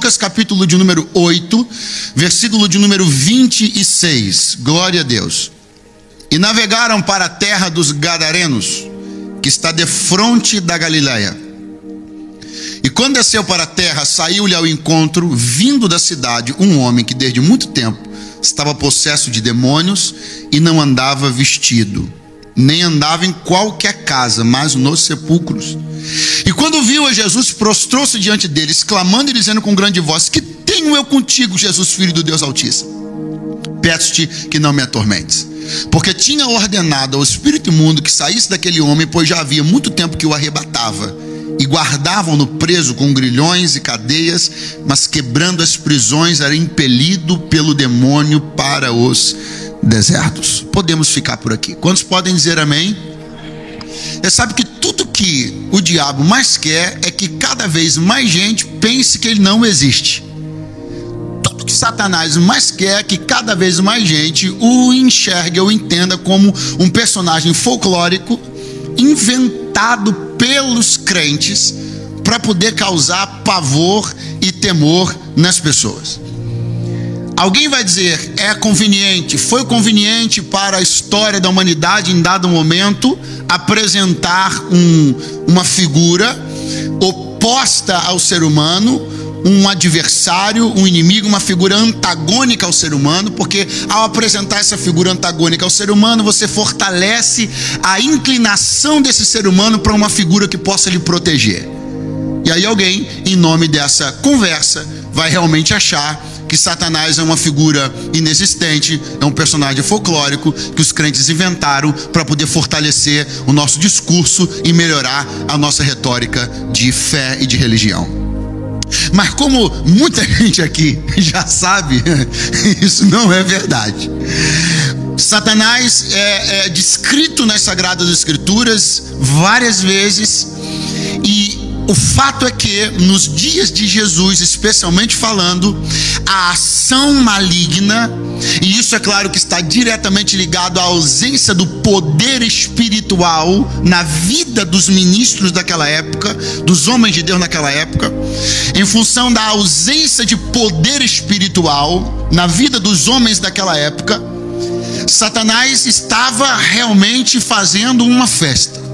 Lucas capítulo de número 8, versículo de número 26. Glória a Deus. E navegaram para a terra dos Gadarenos, que está defronte da Galileia. E quando desceu para a terra, saiu-lhe ao encontro, vindo da cidade, um homem que desde muito tempo estava possesso de demônios e não andava vestido, nem andava em qualquer casa, mas nos sepulcros. E quando viu a Jesus, prostrou-se diante dele, exclamando e dizendo com grande voz: que tenho eu contigo, Jesus, filho do Deus Altíssimo? Peço-te que não me atormentes. Porque tinha ordenado ao espírito imundo que saísse daquele homem, pois já havia muito tempo que o arrebatava. E guardavam-no preso com grilhões e cadeias, mas quebrando as prisões, era impelido pelo demônio para os desertos. Podemos ficar por aqui. Quantos podem dizer amém? Você sabe que tudo que o diabo mais quer é que cada vez mais gente pense que ele não existe. Tudo que Satanás mais quer é que cada vez mais gente o enxergue ou entenda como um personagem folclórico inventado pelos crentes para poder causar pavor e temor nas pessoas. Alguém vai dizer, é conveniente, foi conveniente para a história da humanidade em dado momento apresentar uma figura oposta ao ser humano, um adversário, um inimigo, uma figura antagônica ao ser humano, porque ao apresentar essa figura antagônica ao ser humano, você fortalece a inclinação desse ser humano para uma figura que possa lhe proteger. E aí alguém, em nome dessa conversa, vai realmente achar que Satanás é uma figura inexistente, é um personagem folclórico que os crentes inventaram para poder fortalecer o nosso discurso e melhorar a nossa retórica de fé e de religião. Mas como muita gente aqui já sabe, isso não é verdade. Satanás é descrito nas Sagradas Escrituras várias vezes, e o fato é que nos dias de Jesus, especialmente falando, a ação maligna, e isso é claro que está diretamente ligado à ausência do poder espiritual na vida dos ministros daquela época, dos homens de Deus naquela época, em função da ausência de poder espiritual na vida dos homens daquela época, Satanás estava realmente fazendo uma festa.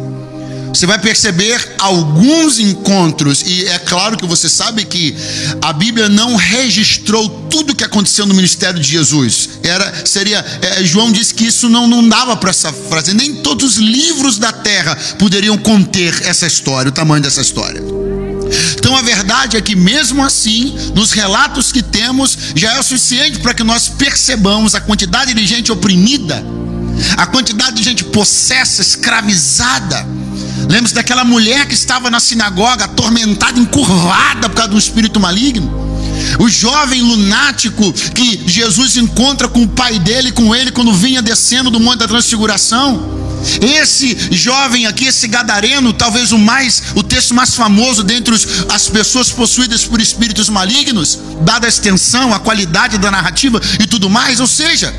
Você vai perceber alguns encontros, e é claro que você sabe que a Bíblia não registrou tudo o que aconteceu no ministério de Jesus. João disse que isso não dava para essa frase, nem todos os livros da terra poderiam conter essa história, o tamanho dessa história. Então a verdade é que mesmo assim, nos relatos que temos, já é o suficiente para que nós percebamos a quantidade de gente oprimida, a quantidade de gente possessa, escravizada. Lembre-se daquela mulher que estava na sinagoga, atormentada, encurvada por causa de um espírito maligno. O jovem lunático que Jesus encontra com o pai dele, com ele, quando vinha descendo do Monte da Transfiguração. Esse jovem aqui, esse gadareno, talvez o texto mais famoso dentre as pessoas possuídas por espíritos malignos, dada a extensão, a qualidade da narrativa e tudo mais. Ou seja,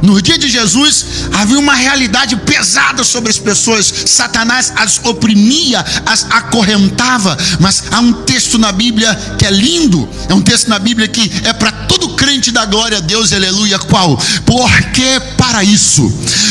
no dia de Jesus havia uma realidade pesada sobre as pessoas. Satanás as oprimia, as acorrentava. Mas há um texto na Bíblia que é lindo, é um texto na Bíblia que é para todo crente da glória a Deus, aleluia. Qual? Porque para isso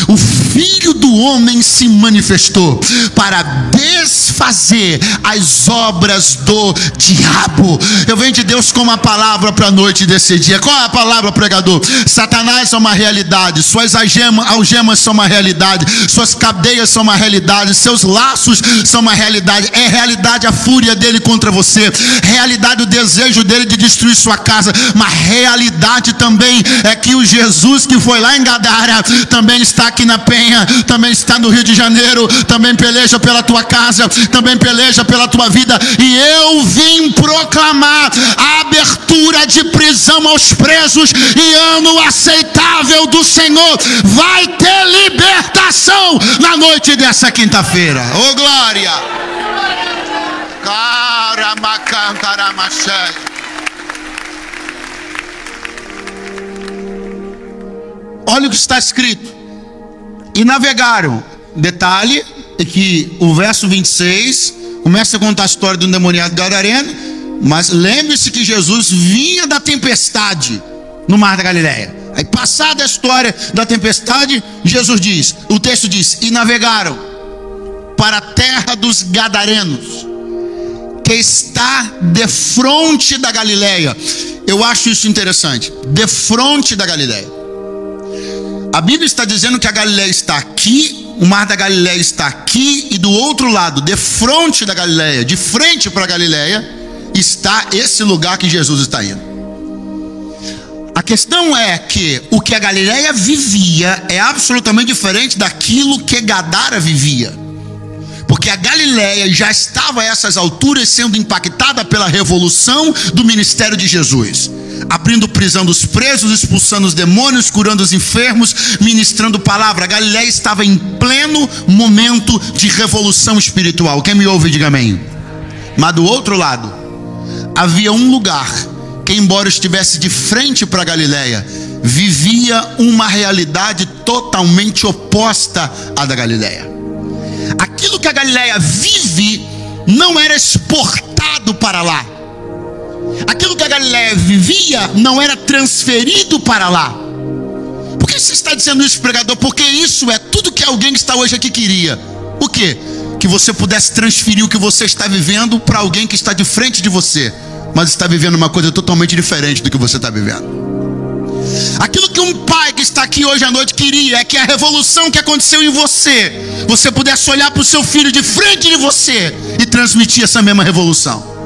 o Filho do Homem se manifestou, para desfazer as obras do diabo. Eu venho de Deus com uma palavra para a noite desse dia. Qual é a palavra, pregador? Satanás é uma realidade, suas algemas são uma realidade, suas cadeias são uma realidade, seus laços são uma realidade. É realidade a fúria dele contra você, realidade o desejo dele de destruir sua casa, mas realidade também é que o Jesus que foi lá em Gadara também está aqui na Penha, também está no Rio de Janeiro, também peleja pela tua casa, também peleja pela tua vida. E eu vim proclamar a abertura de prisão aos presos e ano aceitável do Senhor. Vai ter libertação na noite dessa quinta-feira. Ô glória! Olha o que está escrito. E navegaram. Detalhe é que o verso 26 começa a contar a história do endemoniado gadareno. Mas lembre-se que Jesus vinha da tempestade no mar da Galileia. Aí, passada a história da tempestade, Jesus diz, o texto diz, e navegaram para a terra dos Gadarenos, que está defronte da Galileia. Eu acho isso interessante, defronte da Galileia. A Bíblia está dizendo que a Galileia está aqui, o mar da Galileia está aqui, e do outro lado, defronte da Galileia, de frente para a Galileia, está esse lugar que Jesus está indo. A questão é que o que a Galileia vivia é absolutamente diferente daquilo que Gadara vivia. Porque a Galileia já estava a essas alturas sendo impactada pela revolução do ministério de Jesus, abrindo prisão dos presos, expulsando os demônios, curando os enfermos, ministrando palavra. A Galileia estava em pleno momento de revolução espiritual. Quem me ouve, diga amém. Mas do outro lado, havia um lugar que, embora estivesse de frente para a Galileia, vivia uma realidade totalmente oposta à da Galileia. Aquilo que a Galileia vive não era exportado para lá. Aquilo que a Galileia vivia não era transferido para lá. Por que você está dizendo isso, pregador? Porque isso é tudo que alguém que está hoje aqui queria. O quê? Que você pudesse transferir o que você está vivendo para alguém que está de frente de você, mas está vivendo uma coisa totalmente diferente do que você está vivendo. Aquilo que um pai que está aqui hoje à noite queria é que a revolução que aconteceu em você pudesse olhar para o seu filho de frente de você e transmitir essa mesma revolução.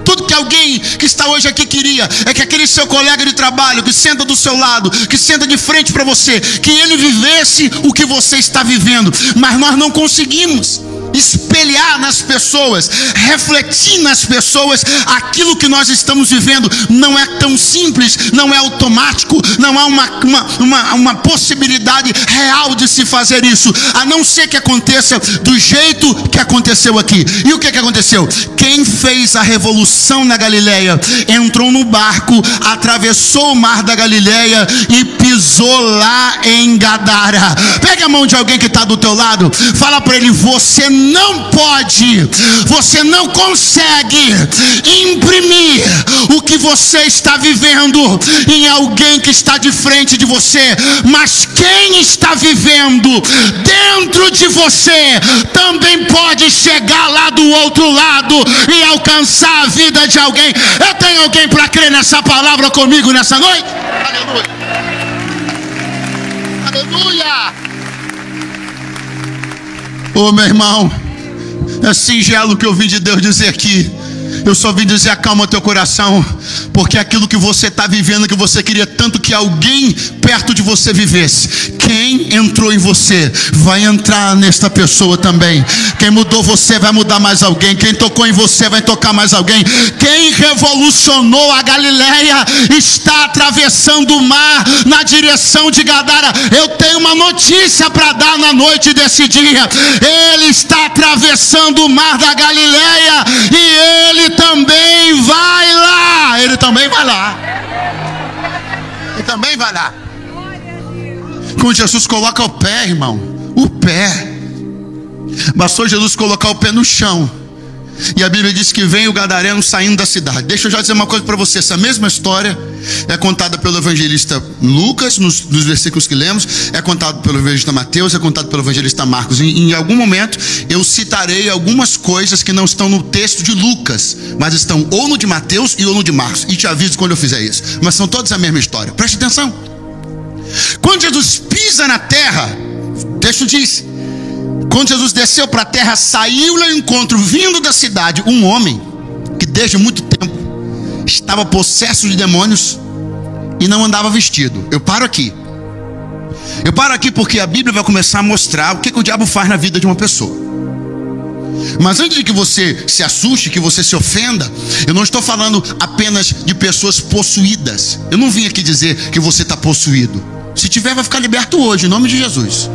Tudo que alguém que está hoje aqui queria é que aquele seu colega de trabalho que senta do seu lado, que senta de frente para você, que ele vivesse o que você está vivendo. Mas nós não conseguimos espelhar nas pessoas, refletir nas pessoas aquilo que nós estamos vivendo. Não é tão simples, não é automático, não há uma possibilidade real de se fazer isso, a não ser que aconteça do jeito que aconteceu aqui. E o que aconteceu? Quem fez a revolução na Galileia entrou no barco, atravessou o mar da Galileia e pisou lá em Gadara. Pega a mão de alguém que está do teu lado, fala para ele: você não pode, você não consegue imprimir o que você está vivendo em alguém que está de frente de você, mas quem está vivendo dentro de você também pode chegar lá do outro lado e alcançar a vida de alguém. Eu tenho alguém para crer nessa palavra comigo nessa noite? Aleluia! Aleluia! Ô meu irmão, é singelo o que eu vim de Deus dizer aqui. Eu só vim dizer: acalma teu coração, porque aquilo que você está vivendo, que você queria tanto que alguém perto de você vivesse, quem entrou em você vai entrar nesta pessoa também. Quem mudou você vai mudar mais alguém. Quem tocou em você vai tocar mais alguém. Quem revolucionou a Galileia está atravessando o mar na direção de Gadara. Eu tenho uma notícia para dar na noite desse dia. Ele está atravessando o mar da Galileia e ele também vai lá. Ele também vai lá. Ele também vai lá. Quando Jesus coloca o pé, irmão, o pé, bastou Jesus colocar o pé no chão, e a Bíblia diz que vem o gadareno saindo da cidade. Deixa eu já dizer uma coisa para você. Essa mesma história é contada pelo evangelista Lucas, nos versículos que lemos, é contado pelo evangelista Mateus, é contado pelo evangelista Marcos. Em algum momento eu citarei algumas coisas que não estão no texto de Lucas, mas estão ou no de Mateus e ou no de Marcos, e te aviso quando eu fizer isso. Mas são todas a mesma história. Preste atenção. Quando Jesus pisa na terra, o texto diz: quando Jesus desceu para a terra, saiu ao encontro, vindo da cidade, um homem que desde muito tempo estava possesso de demônios e não andava vestido. Eu paro aqui porque a Bíblia vai começar a mostrar o que o diabo faz na vida de uma pessoa. Mas antes de que você se assuste, que você se ofenda, eu não estou falando apenas de pessoas possuídas. Eu não vim aqui dizer que você está possuído. Se tiver, vai ficar liberto hoje, em nome de Jesus.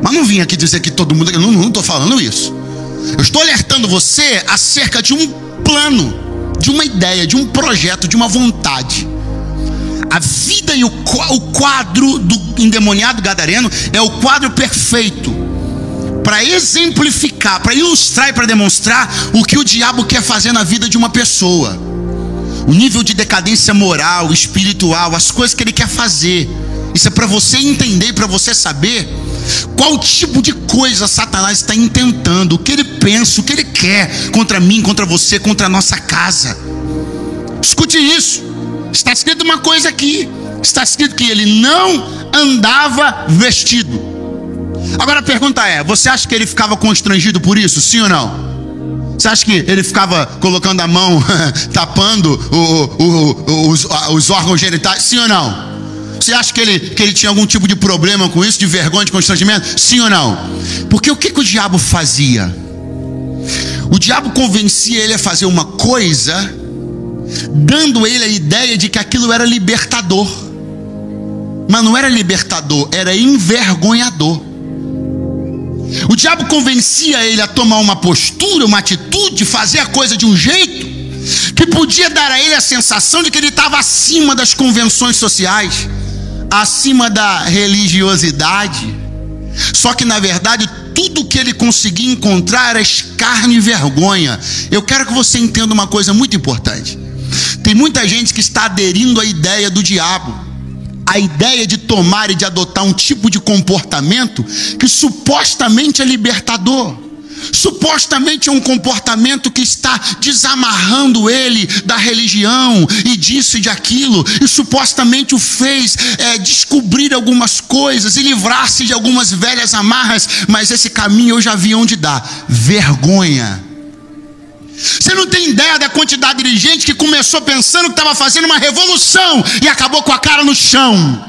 Mas não vim aqui dizer que todo mundo... Eu não estou falando isso. Eu estou alertando você acerca de um plano, de uma ideia, de um projeto, de uma vontade. A vida e o quadro do endemoniado gadareno é o quadro perfeito para exemplificar, para ilustrar e para demonstrar o que o diabo quer fazer na vida de uma pessoa. O nível de decadência moral, espiritual, as coisas que ele quer fazer. Isso é para você entender, para você saber qual tipo de coisa Satanás está intentando, o que ele pensa, o que ele quer contra mim, contra você, contra a nossa casa. Escute isso. Está escrito uma coisa aqui. Está escrito que ele não andava vestido. Agora a pergunta é: você acha que ele ficava constrangido por isso? Sim ou não? Você acha que ele ficava colocando a mão, tapando os órgãos genitais? Sim ou não? Você acha que ele tinha algum tipo de problema com isso, de vergonha, de constrangimento? Sim ou não? Porque o que o diabo fazia? O diabo convencia ele a fazer uma coisa, dando ele a ideia de que aquilo era libertador. Mas não era libertador, era envergonhador. O diabo convencia ele a tomar uma postura, uma atitude, fazer a coisa de um jeito que podia dar a ele a sensação de que ele estava acima das convenções sociais, acima da religiosidade. Só que na verdade tudo que ele conseguia encontrar era escárnio e vergonha. Eu quero que você entenda uma coisa muito importante. Tem muita gente que está aderindo à ideia do diabo, a ideia de tomar e de adotar um tipo de comportamento que supostamente é libertador, supostamente é um comportamento que está desamarrando ele da religião e disso e de aquilo, e supostamente o fez descobrir algumas coisas e livrar-se de algumas velhas amarras. Mas esse caminho eu já vi onde dá: vergonha. Você não tem ideia da quantidade de gente que começou pensando que estava fazendo uma revolução e acabou com a cara no chão.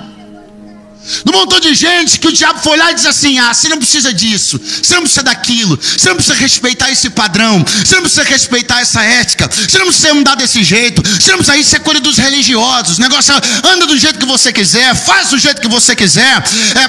Um montão de gente que o diabo foi lá e diz assim: ah, você não precisa disso, você não precisa daquilo, você não precisa respeitar esse padrão, você não precisa respeitar essa ética, você não precisa andar desse jeito, você não precisa, isso é coisa dos religiosos. O negócio é: anda do jeito que você quiser, faz do jeito que você quiser,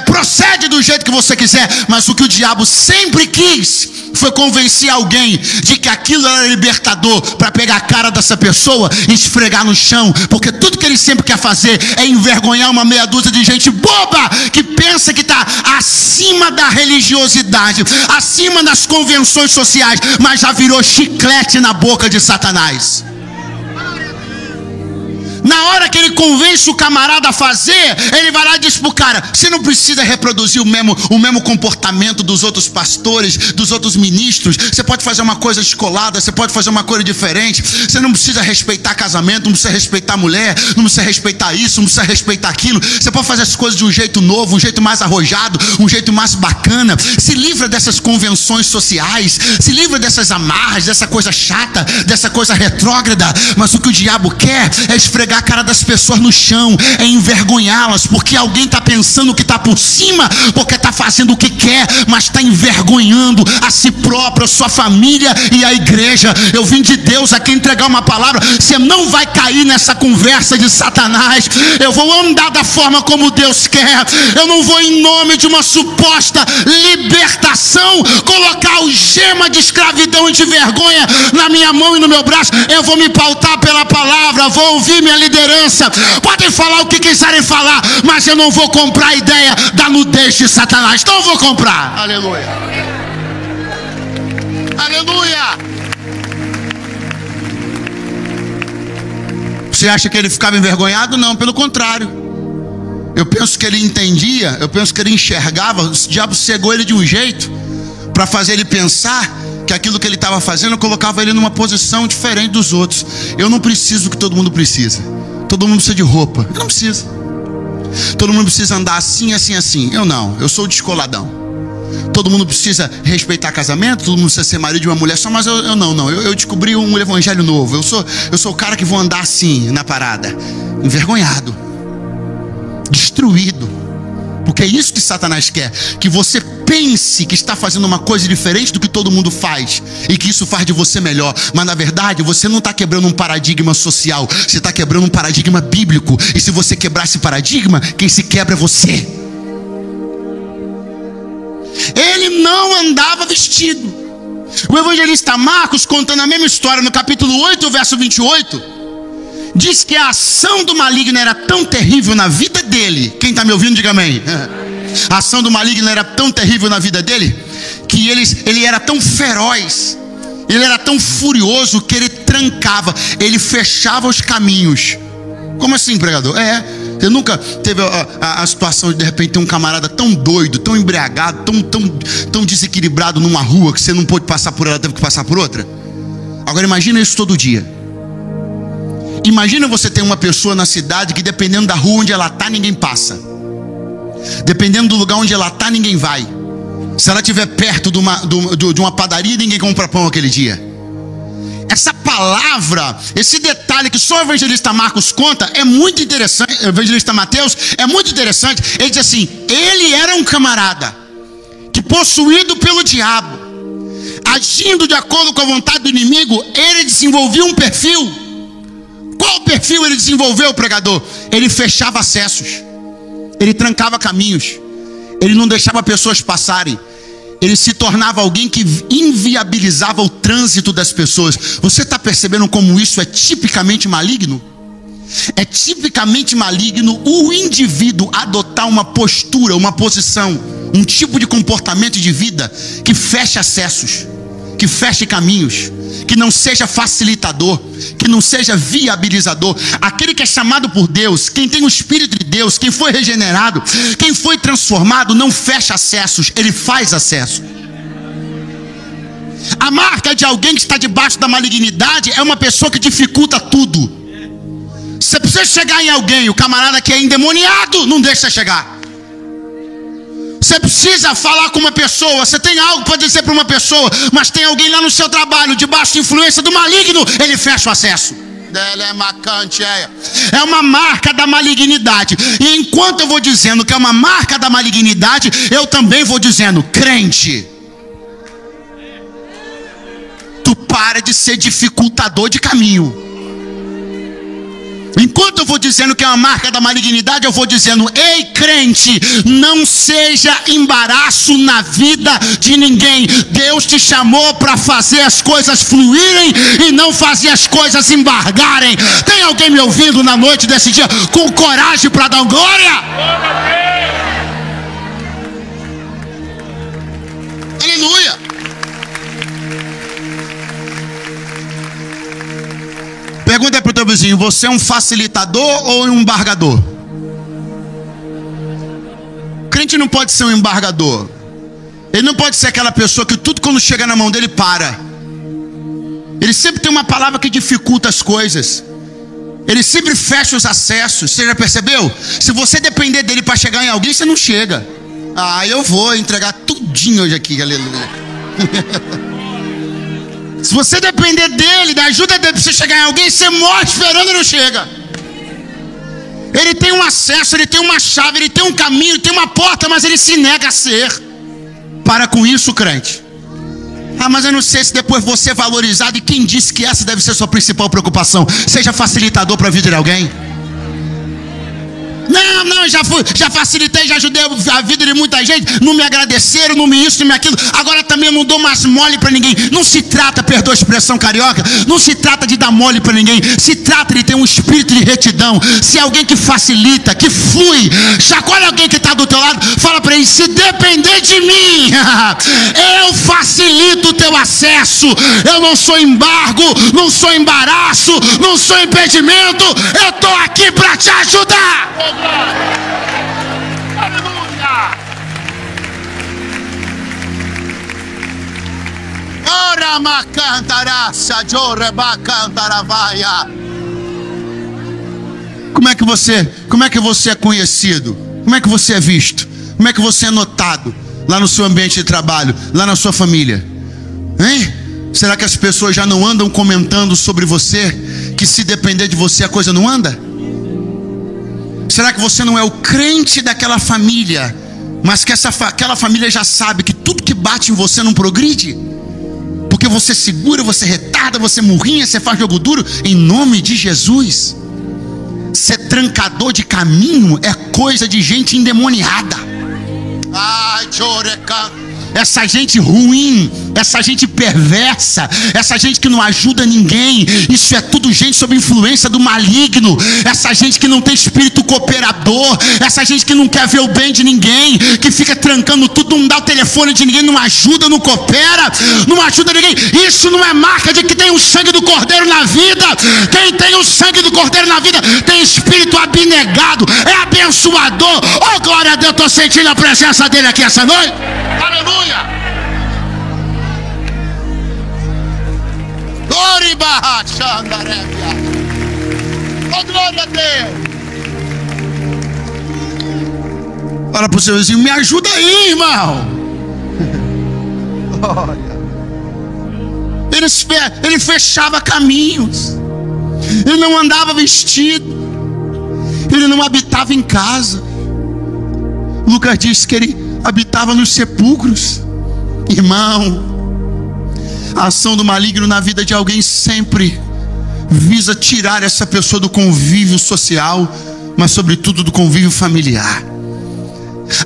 procede do jeito que você quiser. Mas o que o diabo sempre quis foi convencer alguém de que aquilo era libertador, para pegar a cara dessa pessoa e esfregar no chão. Porque tudo que ele sempre quer fazer é envergonhar uma meia dúzia de gente boba que pensa que está acima da religiosidade, acima das convenções sociais, mas já virou chiclete na boca de Satanás. Na hora que ele convence o camarada a fazer, ele vai lá e diz pro cara: você não precisa reproduzir o mesmo comportamento dos outros pastores, dos outros ministros. Você pode fazer uma coisa descolada, você pode fazer uma coisa diferente. Você não precisa respeitar casamento, não precisa respeitar mulher, não precisa respeitar isso, não precisa respeitar aquilo. Você pode fazer as coisas de um jeito novo, um jeito mais arrojado, um jeito mais bacana. Se livra dessas convenções sociais, se livra dessas amarras, dessa coisa chata, dessa coisa retrógrada. Mas o que o diabo quer é esfregar a cara das pessoas no chão, é envergonhá-las, porque alguém está pensando que está por cima, porque está fazendo o que quer, mas está envergonhando a si próprio, a sua família e a igreja. Eu vim de Deus aqui entregar uma palavra: você não vai cair nessa conversa de Satanás. Eu vou andar da forma como Deus quer. Eu não vou, em nome de uma suposta libertação, colocar o gema de escravidão e de vergonha na minha mão e no meu braço. Eu vou me pautar pela palavra, vou ouvir minha liderança. Podem falar o que quiserem falar, mas eu não vou comprar a ideia da nudez de Satanás. Não vou comprar. Aleluia. Aleluia. Você acha que ele ficava envergonhado? Não, pelo contrário. Eu penso que ele entendia, eu penso que ele enxergava. O diabo cegou ele de um jeito para fazer ele pensar que aquilo que ele estava fazendo colocava ele numa posição diferente dos outros. Eu não preciso do que todo mundo precisa. Todo mundo precisa de roupa. Eu não preciso. Todo mundo precisa andar assim, assim, assim. Eu não. Eu sou descoladão. Todo mundo precisa respeitar casamento. Todo mundo precisa ser marido de uma mulher só. Mas eu não. Eu descobri um evangelho novo. Eu sou o cara que vou andar assim na parada, envergonhado, destruído. Porque é isso que Satanás quer, que você pense que está fazendo uma coisa diferente do que todo mundo faz, e que isso faz de você melhor. Mas na verdade você não está quebrando um paradigma social, você está quebrando um paradigma bíblico. E se você quebrar esse paradigma, quem se quebra é você. Ele não andava vestido. O evangelista Marcos, contando a mesma história no capítulo 8, verso 28, diz que a ação do maligno era tão terrível na vida dele. Quem está me ouvindo, diga amém. A ação do maligno era tão terrível na vida dele, que ele era tão feroz, ele era tão furioso que ele trancava, ele fechava os caminhos. Como assim, pregador? Você nunca teve a situação de repente ter um camarada tão doido, tão embriagado, tão desequilibrado numa rua que você não pôde passar por ela, teve que passar por outra? Agora imagina isso todo dia. Imagina você ter uma pessoa na cidade que dependendo da rua onde ela está, ninguém passa. Dependendo do lugar onde ela está, ninguém vai. Se ela estiver perto de uma padaria, ninguém compra pão aquele dia. Essa palavra, esse detalhe que só o evangelista Marcos conta, é muito interessante. O evangelista Mateus é muito interessante. Ele diz assim: ele era um camarada que, possuído pelo diabo, agindo de acordo com a vontade do inimigo, ele desenvolveu um perfil. Qual perfil ele desenvolveu, pregador? Ele fechava acessos, ele trancava caminhos, ele não deixava pessoas passarem, ele se tornava alguém que inviabilizava o trânsito das pessoas. Você está percebendo como isso é tipicamente maligno? É tipicamente maligno o indivíduo adotar uma postura, uma posição, um tipo de comportamento de vida que feche acessos, que feche caminhos, que não seja facilitador, que não seja viabilizador. Aquele que é chamado por Deus, quem tem o Espírito de Deus, quem foi regenerado, quem foi transformado, não fecha acessos, ele faz acesso. A marca de alguém que está debaixo da malignidade é uma pessoa que dificulta tudo. Você precisa chegar em alguém, o camarada que é endemoniado não deixa chegar. Você precisa falar com uma pessoa, você tem algo para dizer para uma pessoa, mas tem alguém lá no seu trabalho, debaixo de influência do maligno, ele fecha o acesso. É uma marca da malignidade. E enquanto eu vou dizendo que é uma marca da malignidade, eu também vou dizendo: crente, tu para de ser dificultador de caminho. Enquanto eu vou dizendo que é uma marca da malignidade, eu vou dizendo: ei, crente, não seja embaraço na vida de ninguém. Deus te chamou para fazer as coisas fluírem e não fazer as coisas embargarem. Tem alguém me ouvindo na noite desse dia com coragem para dar glória? Aleluia! Pergunta para o teu vizinho: você é um facilitador ou um embargador? O crente não pode ser um embargador. Ele não pode ser aquela pessoa que tudo quando chega na mão dele para. Ele sempre tem uma palavra que dificulta as coisas. Ele sempre fecha os acessos. Você já percebeu? Se você depender dele para chegar em alguém, você não chega. Eu vou entregar tudinho hoje aqui, aleluia. Se você depender dele, da ajuda dele para você chegar em alguém, você morre esperando e não chega. Ele tem um acesso, ele tem uma chave, ele tem um caminho, ele tem uma porta, mas ele se nega a ser. Para com isso, crente. Mas eu não sei se depois você é valorizado. E quem disse que essa deve ser a sua principal preocupação? Seja facilitador para a vida de alguém. Não, já facilitei, já ajudei a vida de muita gente. Não me agradeceram, não me isso, não me aquilo. Agora também eu não dou mais mole para ninguém. Não se trata, perdoa a expressão carioca, não se trata de dar mole para ninguém. Se trata de ter um espírito de retidão. Se é alguém que facilita, que flui, chacoalha alguém que está do teu lado, fala para ele: se depender de mim, eu facilito o teu acesso. Eu não sou embargo, não sou embaraço, não sou impedimento. Eu estou aqui para te ajudar. Aleluia! Ora macantaraça, joreba cantaravaia. Como é que você é conhecido? Como é que você é visto? Como é que você é notado lá no seu ambiente de trabalho, lá na sua família? Hein? Será que as pessoas já não andam comentando sobre você, que se depender de você a coisa não anda? Será que você não é o crente daquela família, mas que aquela família já sabe que tudo que bate em você não progride? Porque você segura, você retarda, você murrinha, você faz jogo duro. Em nome de Jesus. Ser trancador de caminho é coisa de gente endemoniada. essa gente ruim, essa gente perversa, essa gente que não ajuda ninguém, isso é tudo gente sob influência do maligno, essa gente que não tem espírito cooperador, essa gente que não quer ver o bem de ninguém, que fica trancando tudo, não dá o telefone de ninguém, não ajuda, não coopera, não ajuda ninguém. Isso não é marca de que tem o sangue do Cordeiro na vida. Quem tem o sangue do Cordeiro na vida tem espírito abnegado, é abençoador. Oh, glória a Deus, estou sentindo a presença dele aqui essa noite. Aleluia. Oh, glória a Deus. Fala para o seu vizinho, me ajuda aí, irmão. Olha. Ele fechava caminhos, ele não andava vestido, ele não habitava em casa. Lucas diz que ele habitava nos sepulcros. Irmão, a ação do maligno na vida de alguém sempre visa tirar essa pessoa do convívio social, mas sobretudo do convívio familiar.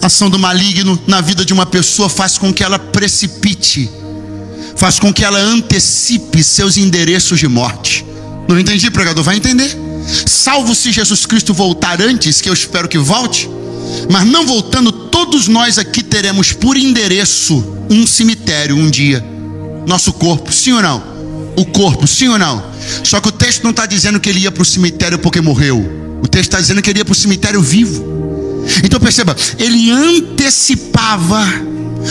A ação do maligno na vida de uma pessoa faz com que ela precipite, faz com que ela antecipe seus endereços de morte. Não entendi, pregador? Vai entender. Salvo se Jesus Cristo voltar antes, que eu espero que volte. Mas não voltando, todos nós aqui teremos por endereço um cemitério um dia. Nosso corpo, sim ou não? O corpo, sim ou não? Só que o texto não está dizendo que ele ia para o cemitério porque morreu. O texto está dizendo que ele ia para o cemitério vivo. Então perceba, ele antecipava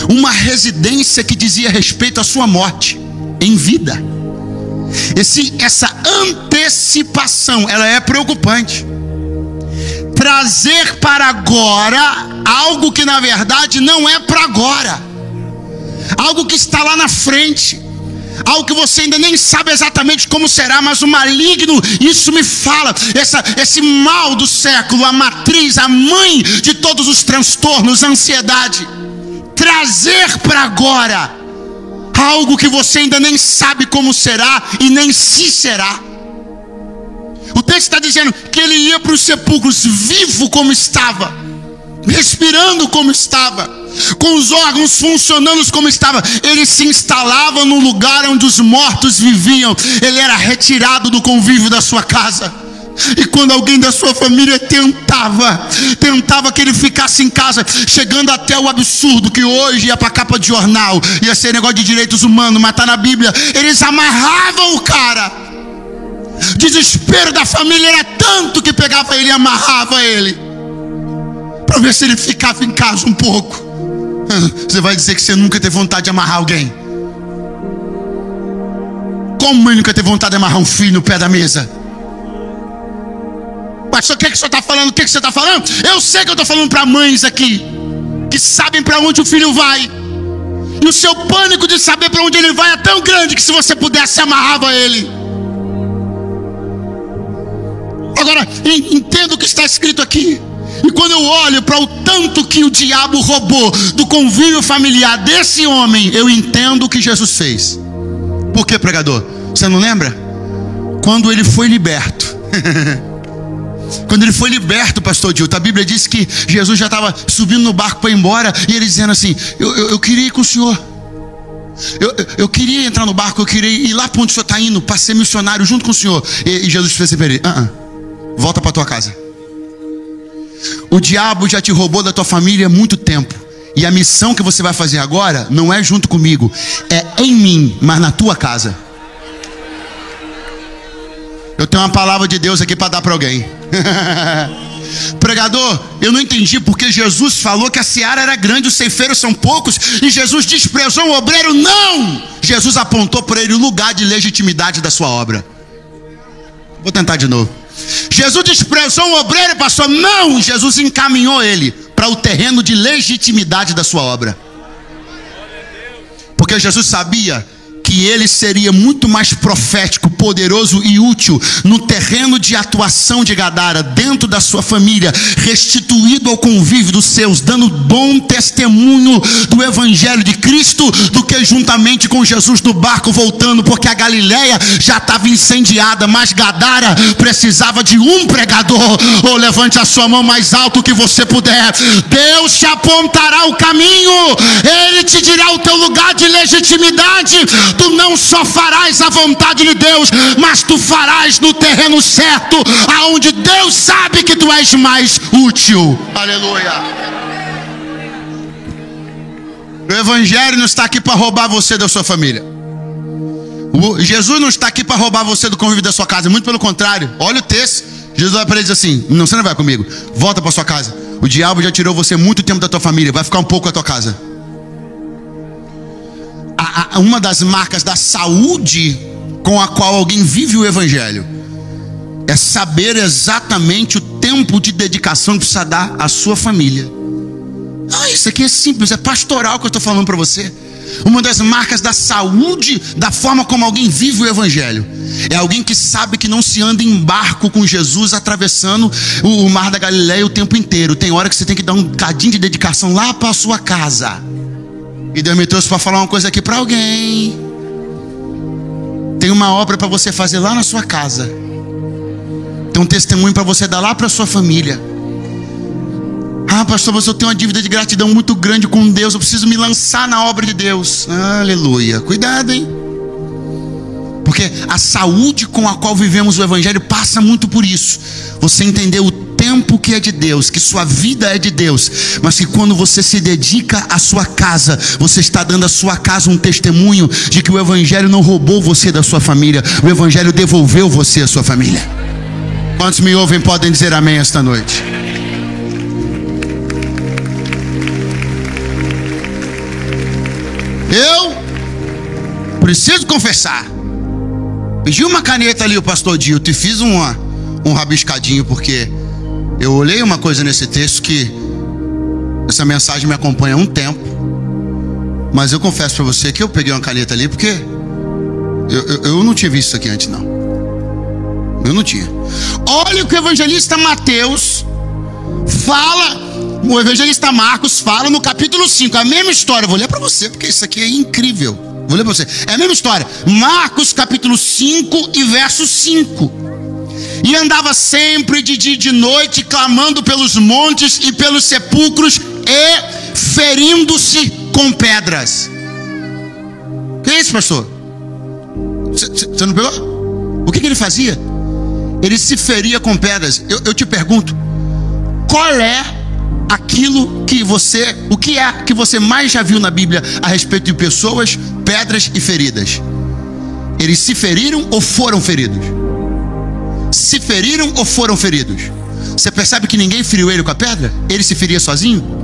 uma residência que dizia respeito à sua morte em vida. Essa antecipação, ela é preocupante. Trazer para agora algo que na verdade não é para agora, algo que está lá na frente, algo que você ainda nem sabe exatamente como será, mas o maligno, isso me fala, esse mal do século, a matriz, a mãe de todos os transtornos, a ansiedade. Trazer para agora algo que você ainda nem sabe como será e nem se será. O texto está dizendo que ele ia para os sepulcros vivo como estava, respirando como estava, com os órgãos funcionando como estava. Ele se instalava no lugar onde os mortos viviam. Ele era retirado do convívio da sua casa. E quando alguém da sua família tentava que ele ficasse em casa, chegando até o absurdo que hoje ia para a capa de jornal, ia ser negócio de direitos humanos, mas está na Bíblia, eles amarravam o cara. O desespero da família era tanto que pegava ele e amarrava ele, para ver se ele ficava em casa um pouco. Você vai dizer que você nunca teve vontade de amarrar alguém? Como ele nunca teve vontade de amarrar um filho no pé da mesa? Pastor, o que você está falando? O que você está falando? Eu sei que eu estou falando para mães aqui que sabem para onde o filho vai, e o seu pânico de saber para onde ele vai é tão grande que se você pudesse amarrava ele. Agora, entendo o que está escrito aqui. E quando eu olho para o tanto que o diabo roubou do convívio familiar desse homem, eu entendo o que Jesus fez. Por quê, pregador? Você não lembra? Quando ele foi liberto. Quando ele foi liberto, pastor Dilton, a Bíblia diz que Jesus já estava subindo no barco para ir embora, e ele dizendo assim, eu queria ir com o senhor. Eu queria entrar no barco, eu queria ir lá para onde o senhor está indo, para ser missionário junto com o senhor. E Jesus fez assim para ele, volta para tua casa. O diabo já te roubou da tua família há muito tempo, e a missão que você vai fazer agora não é junto comigo, é em mim, mas na tua casa. Eu tenho uma palavra de Deus aqui para dar para alguém. Pregador, eu não entendi porque Jesus falou que a seara era grande, os ceifeiros são poucos, e Jesus desprezou o obreiro. Não! Jesus apontou para ele o lugar de legitimidade da sua obra. Vou tentar de novo. Jesus desprezou o obreiro, pastor? Não! Jesus encaminhou ele para o terreno de legitimidade da sua obra. Porque Jesus sabia que ele seria muito mais profético poderoso e útil no terreno de atuação de Gadara, dentro da sua família, restituído ao convívio dos seus, dando bom testemunho do evangelho de Cristo, do que juntamente com Jesus no barco voltando, porque a Galileia já estava incendiada, mas Gadara precisava de um pregador. Ou levante a sua mão mais alto que você puder. Deus te apontará o caminho, Ele te dirá o teu lugar de legitimidade. Tu não só farás a vontade de Deus, mas tu farás no terreno certo, aonde Deus sabe que tu és mais útil. Aleluia. O evangelho não está aqui para roubar você da sua família. Jesus não está aqui para roubar você do convívio da sua casa, muito pelo contrário. Olha o texto. Jesus vai para ele e diz assim: não, você não vai comigo, volta para sua casa. O diabo já tirou você muito tempo da tua família, vai ficar um pouco com a tua casa. Uma das marcas da saúde com a qual alguém vive o evangelho é saber exatamente o tempo de dedicação que precisa dar à sua família. Isso aqui é simples, é pastoral que eu estou falando para você. Uma das marcas da saúde, da forma como alguém vive o evangelho, é alguém que sabe que não se anda em barco com Jesus atravessando o mar da Galileia o tempo inteiro. Tem hora que você tem que dar um cadinho de dedicação lá para a sua casa. E Deus me trouxe para falar uma coisa aqui para alguém. Tem uma obra para você fazer lá na sua casa. Tem um testemunho para você dar lá para a sua família. Pastor, mas eu tenho uma dívida de gratidão muito grande com Deus, eu preciso me lançar na obra de Deus. Aleluia. Cuidado, hein? Porque a saúde com a qual vivemos o evangelho passa muito por isso. Você entender o tempo que é de Deus, que sua vida é de Deus, mas que quando você se dedica à sua casa, você está dando à sua casa um testemunho de que o evangelho não roubou você da sua família, o evangelho devolveu você à sua família. Quantos me ouvem podem dizer amém esta noite? Eu preciso confessar. Pedi uma caneta ali, o pastor Dilton, e fiz um rabiscadinho, porque eu olhei uma coisa nesse texto que essa mensagem me acompanha há um tempo. Mas eu confesso para você que eu peguei uma caneta ali porque eu não tinha visto isso aqui antes, não. Eu não tinha. Olha o que o evangelista Mateus fala. O evangelista Marcos fala no capítulo 5, a mesma história. Eu vou ler para você, porque isso aqui é incrível. Vou ler para você, é a mesma história. Marcos capítulo 5 e verso 5. E andava sempre de dia e de noite, clamando pelos montes e pelos sepulcros, e ferindo-se com pedras. Que é isso, pastor? Você não pegou? O que ele fazia? Ele se feria com pedras. Eu te pergunto, qual é aquilo que você, o que é que você mais já viu na Bíblia a respeito de pessoas, pedras e feridas? Eles se feriram ou foram feridos? Se feriram ou foram feridos? Você percebe que ninguém feriu ele com a pedra? Ele se feria sozinho?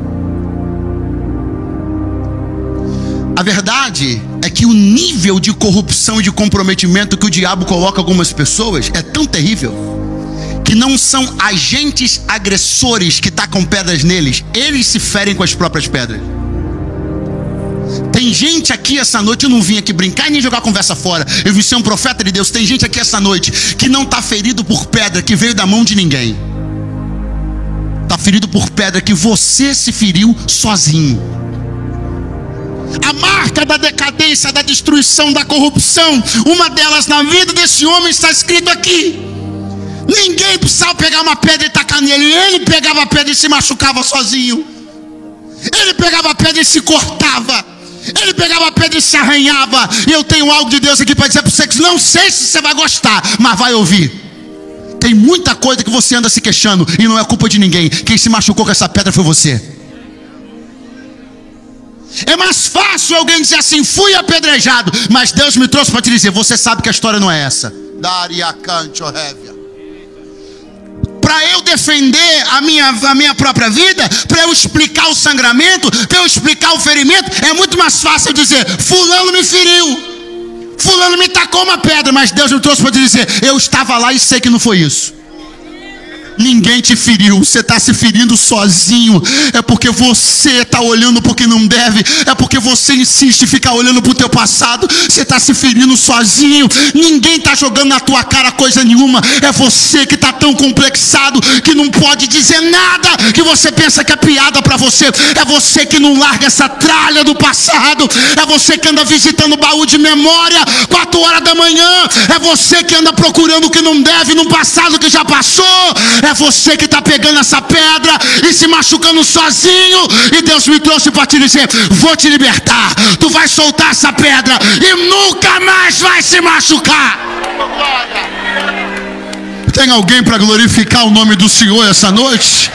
A verdade é que o nível de corrupção e de comprometimento que o diabo coloca algumas pessoas é tão terrível que não são agentes agressores que tacam pedras neles, eles se ferem com as próprias pedras. Tem gente aqui essa noite, eu não vim aqui brincar e nem jogar a conversa fora, eu vim ser um profeta de Deus. Tem gente aqui essa noite que não está ferido por pedra que veio da mão de ninguém, está ferido por pedra que você se feriu sozinho. A marca da decadência, da destruição, da corrupção, uma delas na vida desse homem está escrito aqui. Ninguém precisava pegar uma pedra e tacar nele. Ele pegava a pedra e se machucava sozinho. Ele pegava a pedra e se cortava. Ele pegava a pedra e se arranhava. E eu tenho algo de Deus aqui para dizer para você que não sei se você vai gostar, mas vai ouvir. Tem muita coisa que você anda se queixando e não é culpa de ninguém. Quem se machucou com essa pedra foi você. É mais fácil alguém dizer assim: fui apedrejado, mas Deus me trouxe para te dizer: você sabe que a história não é essa. Para eu defender a minha própria vida, para eu explicar o sangramento, para eu explicar o ferimento, é muito mais fácil eu dizer: fulano me feriu, fulano me tacou uma pedra, mas Deus me trouxe para te dizer: eu estava lá e sei que não foi isso. ninguém te feriu, você está se ferindo sozinho. É porque você está olhando para o que não deve, é porque você insiste em ficar olhando para o teu passado. Você está se ferindo sozinho. Ninguém está jogando na tua cara coisa nenhuma. É você que está tão complexado que não pode dizer nada, que você pensa que é piada para você. É você que não larga essa tralha do passado. É você que anda visitando o baú de memória 4 horas da manhã. É você que anda procurando o que não deve no passado que já passou. É você que está pegando essa pedra e se machucando sozinho. E Deus me trouxe para te dizer: vou te libertar. Tu vai soltar essa pedra e nunca mais vai se machucar. Tem alguém para glorificar o nome do Senhor essa noite?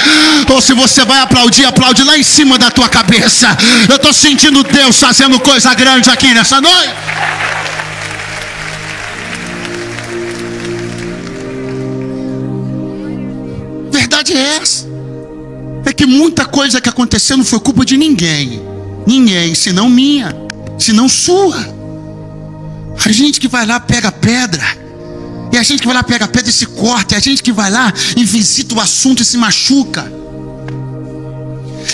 Ou se você vai aplaudir, aplaude lá em cima da tua cabeça. Eu estou sentindo Deus fazendo coisa grande aqui nessa noite. Verdade é essa. É que muita coisa que aconteceu não foi culpa de ninguém. Ninguém, senão minha, senão sua. A gente que vai lá pega pedra. E a gente que vai lá pega a pedra e se corta. E a gente que vai lá e visita o assunto e se machuca.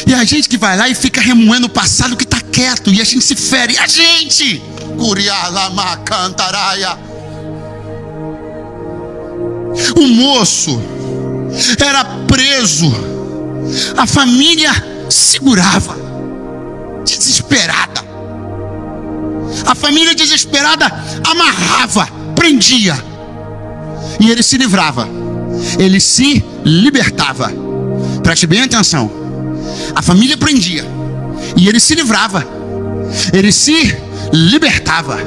E a gente que vai lá e fica remoendo o passado que está quieto. E a gente se fere. E a gente o moço era preso. A família segurava, desesperada. A família desesperada amarrava, prendia. E ele se livrava, ele se libertava. Preste bem atenção. A família prendia e ele se livrava, ele se libertava.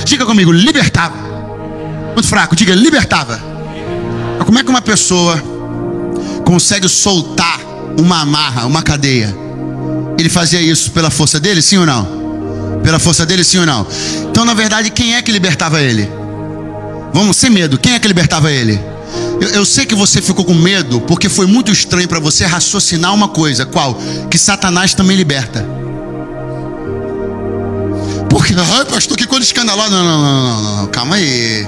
Diga comigo, libertava. Muito fraco, diga libertava. Como é que uma pessoa consegue soltar uma amarra, uma cadeia? Ele fazia isso pela força dele, sim ou não? Pela força dele, sim ou não? Então, na verdade, quem é que libertava ele? Vamos, sem medo, quem é que libertava ele? Eu sei que você ficou com medo porque foi muito estranho para você raciocinar uma coisa. Qual? Que Satanás também liberta. Porque, ai pastor, que coisa escandalosa. Não, calma aí.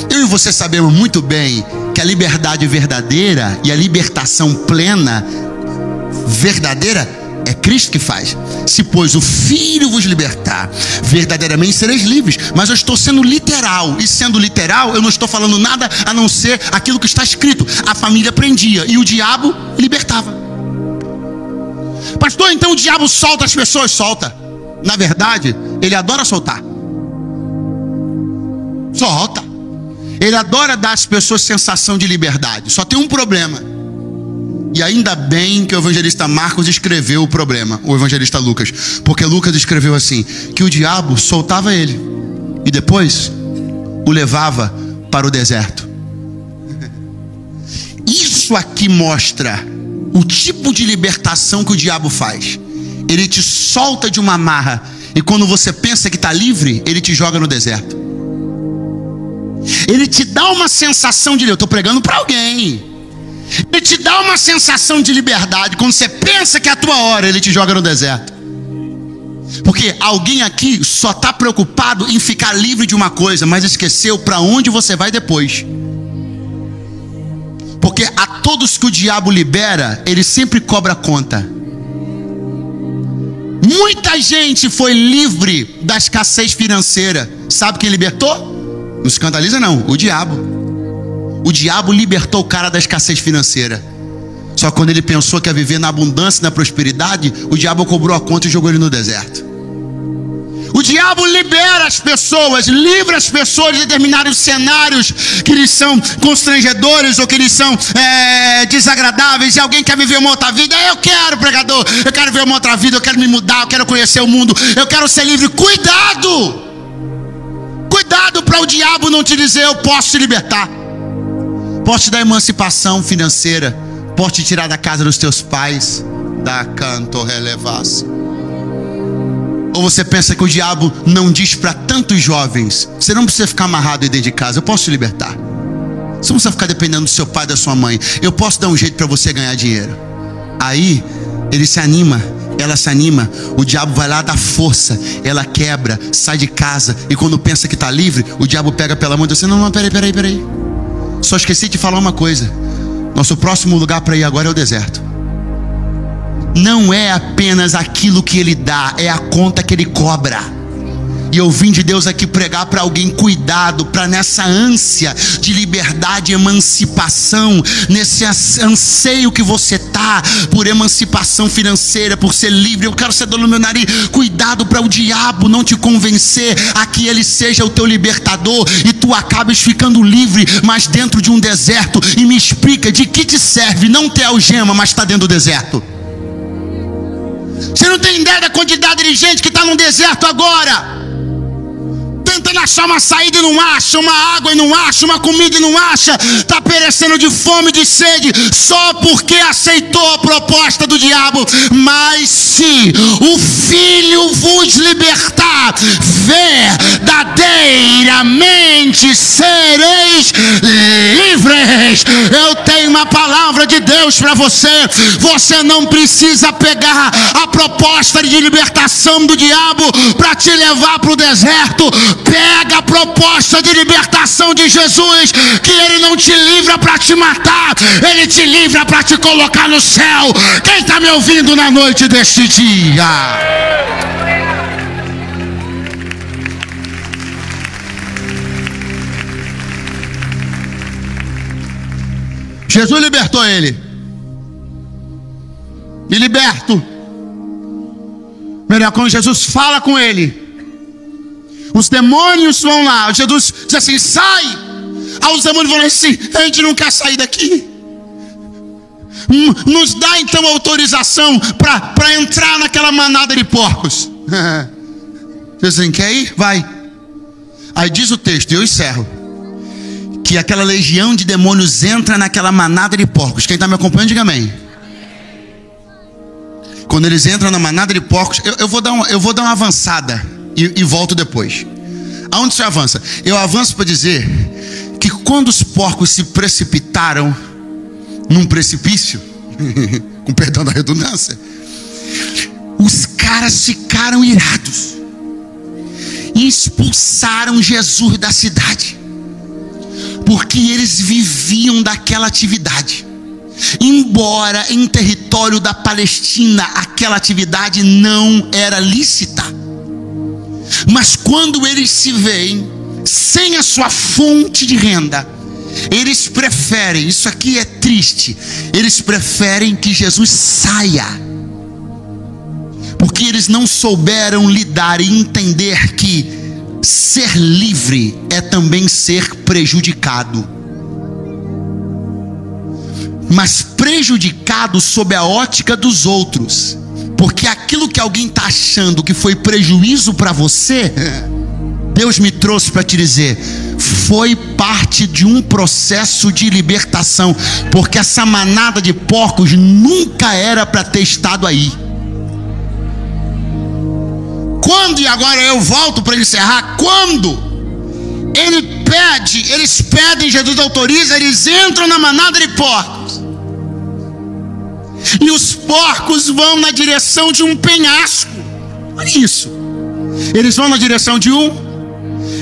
Eu e você sabemos muito bem que a liberdade verdadeira e a libertação plena verdadeira é Cristo que faz. Se pois o Filho vos libertar, verdadeiramente sereis livres. Mas eu estou sendo literal. E sendo literal, eu não estou falando nada a não ser aquilo que está escrito. A família prendia e o diabo libertava. Pastor, então o diabo solta as pessoas? Solta. Na verdade, ele adora soltar. Solta. Ele adora dar às pessoas sensação de liberdade. Só tem um problema. E ainda bem que o evangelista Marcos escreveu o problema, o evangelista Lucas. Porque Lucas escreveu assim: que o diabo soltava ele e depois o levava para o deserto. Isso aqui mostra o tipo de libertação que o diabo faz. Ele te solta de uma amarra e quando você pensa que está livre, ele te joga no deserto. Ele te dá uma sensação de... Eu estou pregando para alguém. Ele te dá uma sensação de liberdade. Quando você pensa que é a tua hora, ele te joga no deserto. Porque alguém aqui só está preocupado em ficar livre de uma coisa, mas esqueceu para onde você vai depois. Porque a todos que o diabo libera, ele sempre cobra conta. Muita gente foi livre da escassez financeira. Sabe quem libertou? Não escandaliza não, o diabo. O diabo libertou o cara da escassez financeira. Só quando ele pensou que ia viver na abundância e na prosperidade, o diabo cobrou a conta e jogou ele no deserto. O diabo libera as pessoas, livra as pessoas de determinados cenários que lhes são constrangedores ou que lhes são desagradáveis. E alguém quer viver uma outra vida. Eu quero, pregador, eu quero ver uma outra vida, eu quero me mudar, eu quero conhecer o mundo, eu quero ser livre. Cuidado! Cuidado para o diabo não te dizer: eu posso te libertar, posso te dar emancipação financeira, posso te tirar da casa dos teus pais. Da canto relevasse. Ou você pensa que o diabo não diz para tantos jovens: você não precisa ficar amarrado aí dentro de casa, eu posso te libertar. Você não precisa ficar dependendo do seu pai e da sua mãe, eu posso dar um jeito para você ganhar dinheiro. Aí ele se anima, ela se anima, o diabo vai lá dar força, ela quebra, sai de casa. E quando pensa que está livre, o diabo pega pela mão e diz assim: não, peraí. Só esqueci de falar uma coisa: nosso próximo lugar para ir agora é o deserto. Não é apenas aquilo que Ele dá, é a conta que Ele cobra. E eu vim de Deus aqui pregar para alguém: cuidado, para nessa ânsia de liberdade, emancipação, nesse anseio que você tá por emancipação financeira, por ser livre, eu quero ser dono do meu nariz. Cuidado para o diabo não te convencer a que ele seja o teu libertador e tu acabes ficando livre, mas dentro de um deserto. E me explica, de que te serve não ter algema, mas está dentro do deserto? Você não tem ideia da quantidade de gente que está no deserto agora, tentando achar uma saída e não acha, uma água e não acha, uma comida e não acha, está perecendo de fome, de sede, só porque aceitou a proposta do diabo. Mas se o Filho vos libertar, verdadeiramente sereis livres. Eu tenho uma palavra de Deus para você. Você não precisa pegar a proposta de libertação do diabo para te levar para o deserto. Pega a proposta de libertação de Jesus, que Ele não te livra para te matar, Ele te livra para te colocar no céu. Quem está me ouvindo na noite deste dia? Jesus libertou ele. Me liberto. Melhor, quando Jesus fala com ele, os demônios vão lá. Jesus diz assim: sai. Aí os demônios vão assim: a gente não quer sair daqui. Nos dá então autorização para entrar naquela manada de porcos. Jesus assim: quer ir? Vai. Aí diz o texto, e eu encerro, que aquela legião de demônios entra naquela manada de porcos. Quem está me acompanhando, diga amém. Quando eles entram na manada de porcos, eu vou dar uma avançada e volto depois. Aonde você avança? Eu avanço para dizer que quando os porcos se precipitaram num precipício, com perdão da redundância, os caras ficaram irados e expulsaram Jesus da cidade, porque eles viviam daquela atividade. Embora em território da Palestina aquela atividade não era lícita, mas quando eles se veem sem a sua fonte de renda, eles preferem, isso aqui é triste, eles preferem que Jesus saia, porque eles não souberam lidar e entender que ser livre é também ser prejudicado, mas prejudicado sob a ótica dos outros, porque aquilo que alguém está achando que foi prejuízo para você, Deus me trouxe para te dizer, foi parte de um processo de libertação, porque essa manada de porcos nunca era para ter estado aí. Quando, e agora eu volto para encerrar, quando eles pedem, Jesus autoriza, eles entram na manada de porcos, e os porcos vão na direção de um penhasco. Olha isso, eles vão na direção de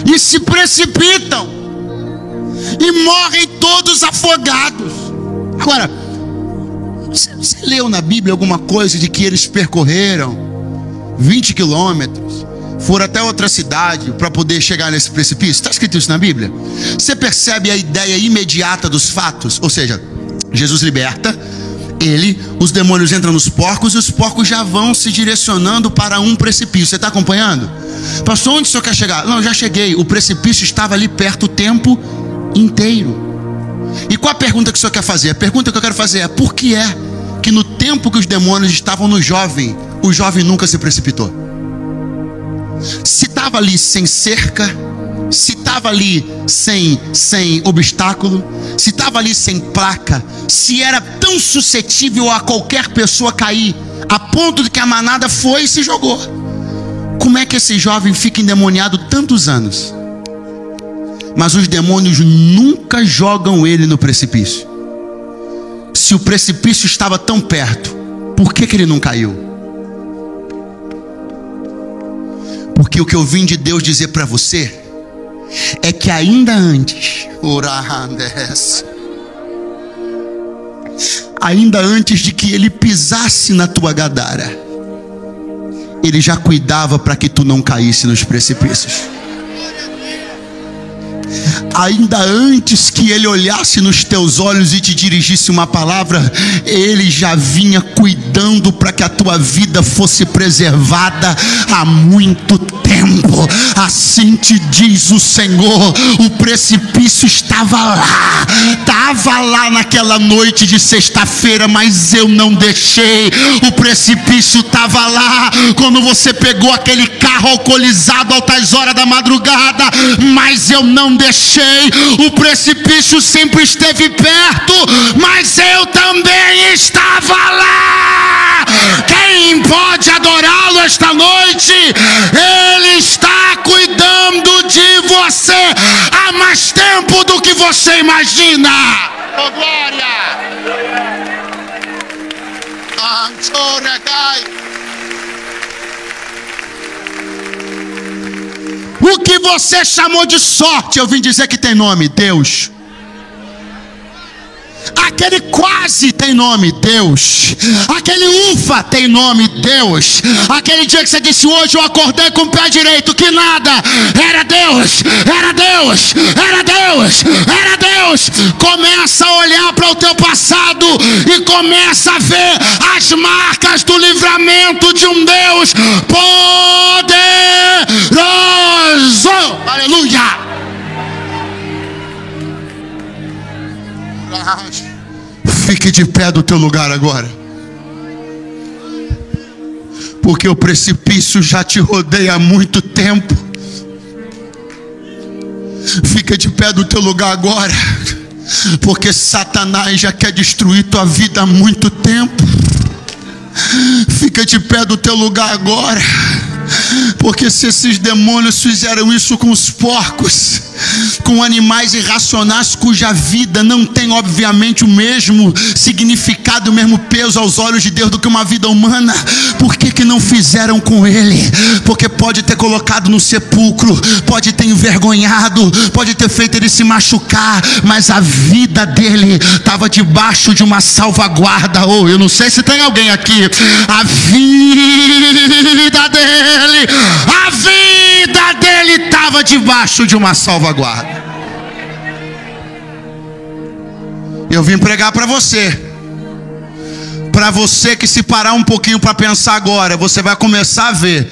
e se precipitam e morrem todos afogados. Agora, você leu na Bíblia alguma coisa de que eles percorreram 20 quilômetros, foram até outra cidade para poder chegar nesse precipício? Está escrito isso na Bíblia? Você percebe a ideia imediata dos fatos? Ou seja, Jesus liberta os demônios entram nos porcos e os porcos já vão se direcionando para um precipício. Você está acompanhando? Pastor, onde o senhor quer chegar? Não, já cheguei. O precipício estava ali perto o tempo inteiro. E qual a pergunta que o senhor quer fazer? A pergunta que eu quero fazer é: por que é que no tempo que os demônios estavam no jovem, o jovem nunca se precipitou? Se estava ali sem cerca, se estava ali sem obstáculo, se estava ali sem placa, se era tão suscetível a qualquer pessoa cair, a ponto de que a manada foi e se jogou, como é que esse jovem fica endemoniado tantos anos? Mas os demônios nunca jogam ele no precipício. Se o precipício estava tão perto, por que ele não caiu? Porque o que eu vim de Deus dizer para você é que ainda antes de que ele pisasse na tua Gadara, ele já cuidava para que tu não caísse nos precipícios. Ainda antes que ele olhasse nos teus olhos e te dirigisse uma palavra, ele já vinha cuidando para que a tua vida fosse preservada há muito tempo. Assim te diz o Senhor: o precipício estava lá naquela noite de sexta-feira, mas eu não deixei. O precipício estava lá quando você pegou aquele carro alcoolizado altas horas da madrugada, mas eu não deixei. O precipício sempre esteve perto, mas eu também estava lá. Quem pode adorá-lo esta noite? Ele está cuidando de você há mais tempo do que você imagina. Oh, glória! O que você chamou de sorte, eu vim dizer que tem nome: Deus. Aquele quase tem nome: Deus. Aquele ufa tem nome: Deus. Aquele dia que você disse: hoje eu acordei com o pé direito, que nada, era Deus, era Deus, era Deus, era Deus. Começa a olhar para o teu passado e começa a ver as marcas do livramento de um Deus poderoso. Aleluia. Fique de pé do teu lugar agora, porque o precipício já te rodeia há muito tempo. Fica de pé do teu lugar agora, porque Satanás já quer destruir tua vida há muito tempo. Fica de pé do teu lugar agora, porque se esses demônios fizeram isso com os porcos, com animais irracionais cuja vida não tem obviamente o mesmo significado, o mesmo peso aos olhos de Deus do que uma vida humana, por que não fizeram com ele? Porque pode ter colocado no sepulcro, pode ter envergonhado, pode ter feito ele se machucar, mas a vida dele estava debaixo de uma salvaguarda. Ou eu não sei se tem alguém aqui, a vida dele estava debaixo de uma salvaguarda. Eu vim pregar para você que se parar um pouquinho para pensar agora, você vai começar a ver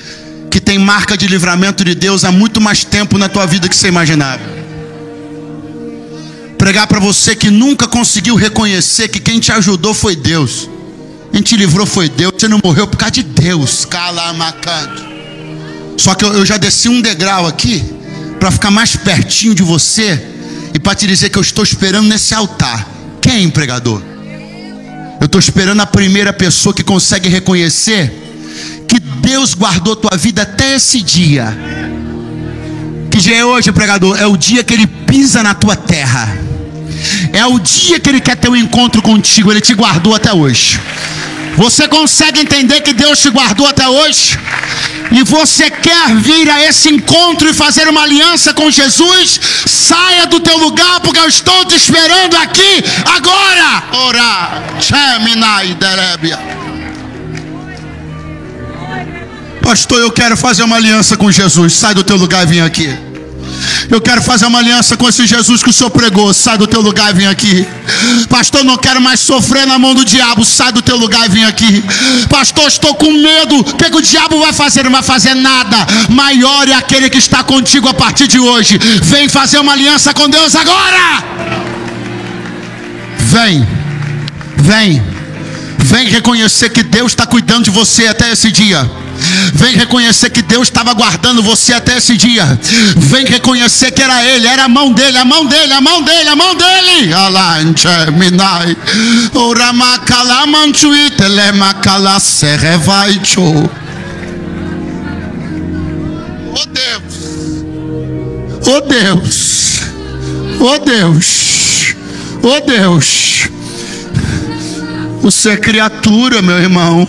que tem marca de livramento de Deus há muito mais tempo na tua vida que você imaginava. Pregar para você que nunca conseguiu reconhecer que quem te ajudou foi Deus, quem te livrou foi Deus, você não morreu por causa de Deus. Só que eu já desci um degrau aqui para ficar mais pertinho de você e para te dizer que eu estou esperando nesse altar. Quem, pregador? Eu estou esperando a primeira pessoa que consegue reconhecer que Deus guardou tua vida até esse dia. Que dia é hoje, pregador? É o dia que Ele pisa na tua terra. É o dia que Ele quer ter um encontro contigo. Ele te guardou até hoje. Você consegue entender que Deus te guardou até hoje? E você quer vir a esse encontro e fazer uma aliança com Jesus? Saia do teu lugar, porque eu estou te esperando aqui agora. Ora, pastor, eu quero fazer uma aliança com Jesus. Sai do teu lugar e vem aqui. Eu quero fazer uma aliança com esse Jesus que o Senhor pregou. Sai do teu lugar e vem aqui. Pastor, não quero mais sofrer na mão do diabo. Sai do teu lugar e vem aqui. Pastor, estou com medo. O que o diabo vai fazer? Não vai fazer nada. Maior é aquele que está contigo a partir de hoje. Vem fazer uma aliança com Deus agora. Vem reconhecer que Deus está cuidando de você até esse dia. Vem reconhecer que Deus estava guardando você até esse dia. Vem reconhecer que era Ele, era a mão dele, a mão dele, a mão dele, a mão dele. Oh Deus, oh Deus, oh Deus, oh Deus. Você é criatura, meu irmão.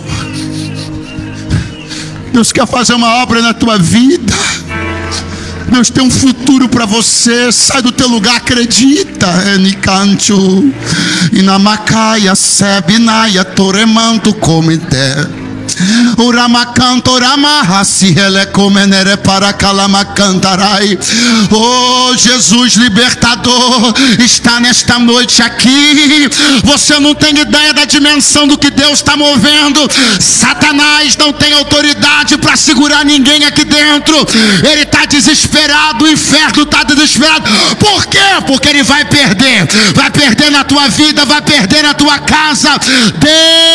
Deus quer fazer uma obra na tua vida. Deus tem um futuro para você. Sai do teu lugar, acredita. Enicancho, inamacaia, sebinaia, toremanto, comité. Oh, Jesus libertador está nesta noite aqui. Você não tem ideia da dimensão do que Deus está movendo. Satanás não tem autoridade para segurar ninguém aqui dentro. Ele está desesperado, o inferno está desesperado. Por quê? Porque ele vai perder na tua vida, vai perder na tua casa. Deus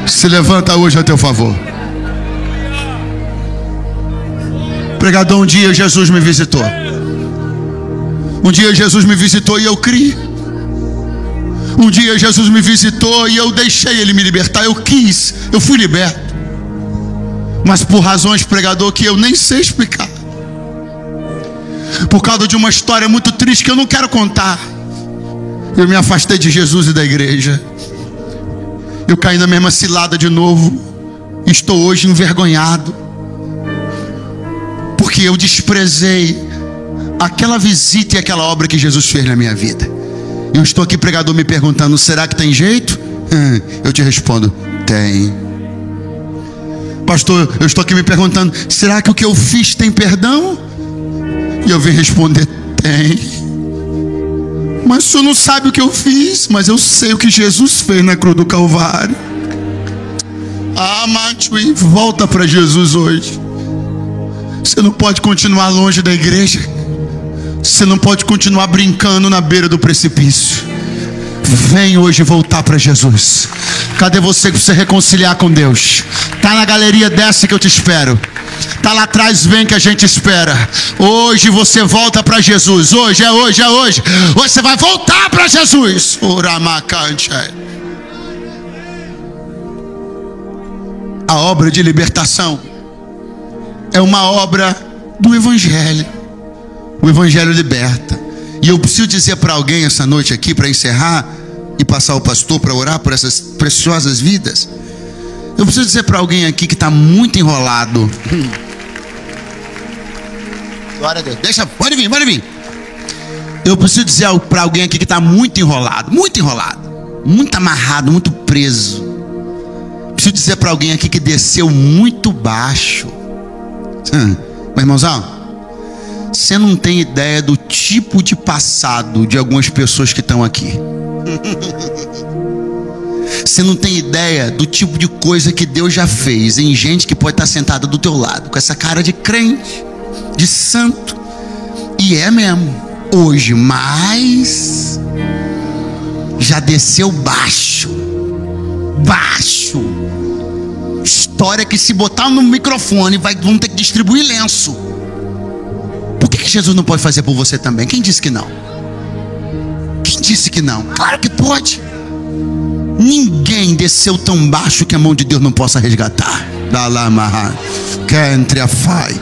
se levanta hoje a teu favor. Pregador, um dia Jesus me visitou. Um dia Jesus me visitou e eu criei. Um dia Jesus me visitou e eu deixei Ele me libertar. Eu quis, eu fui liberto. Mas por razões, pregador, que eu nem sei explicar. Por causa de uma história muito triste que eu não quero contar. Eu me afastei de Jesus e da igreja. Eu caí na mesma cilada de novo. Estou hoje envergonhado. Porque eu desprezei aquela visita e aquela obra que Jesus fez na minha vida. Eu estou aqui, pregador, me perguntando: será que tem jeito? Eu te respondo: tem. Pastor, eu estou aqui me perguntando: será que o que eu fiz tem perdão? E eu venho responder: tem. Mas o senhor não sabe o que eu fiz, mas eu sei o que Jesus fez na cruz do Calvário. Matui, volta para Jesus hoje. Você não pode continuar longe da igreja. Você não pode continuar brincando na beira do precipício. Vem hoje voltar para Jesus. Cadê você que precisa reconciliar com Deus? Tá na galeria, desce que eu te espero. Tá lá atrás, vem que a gente espera. Hoje você volta para Jesus. Hoje é hoje, é hoje. Hoje você vai voltar para Jesus. A obra de libertação é uma obra do Evangelho. O Evangelho liberta. E eu preciso dizer para alguém essa noite aqui, para encerrar e passar o pastor para orar por essas preciosas vidas. Eu preciso dizer para alguém aqui que está muito enrolado. Glória a Deus. Deixa, pode vir, pode vir. Eu preciso dizer para alguém aqui que está muito enrolado, muito amarrado, muito preso. Preciso dizer para alguém aqui que desceu muito baixo. Meu irmãozão, você não tem ideia do tipo de passado de algumas pessoas que estão aqui. Você não tem ideia do tipo de coisa que Deus já fez em gente que pode estar sentada do teu lado, com essa cara de crente, de santo. E é mesmo, hoje, mas já desceu baixo. História que se botar no microfone vão ter que distribuir lenço. Por que Jesus não pode fazer por você também? Quem disse que não? Quem disse que não? Claro que pode. Ninguém desceu tão baixo que a mão de Deus não possa resgatar. Da lá, que entre a fai.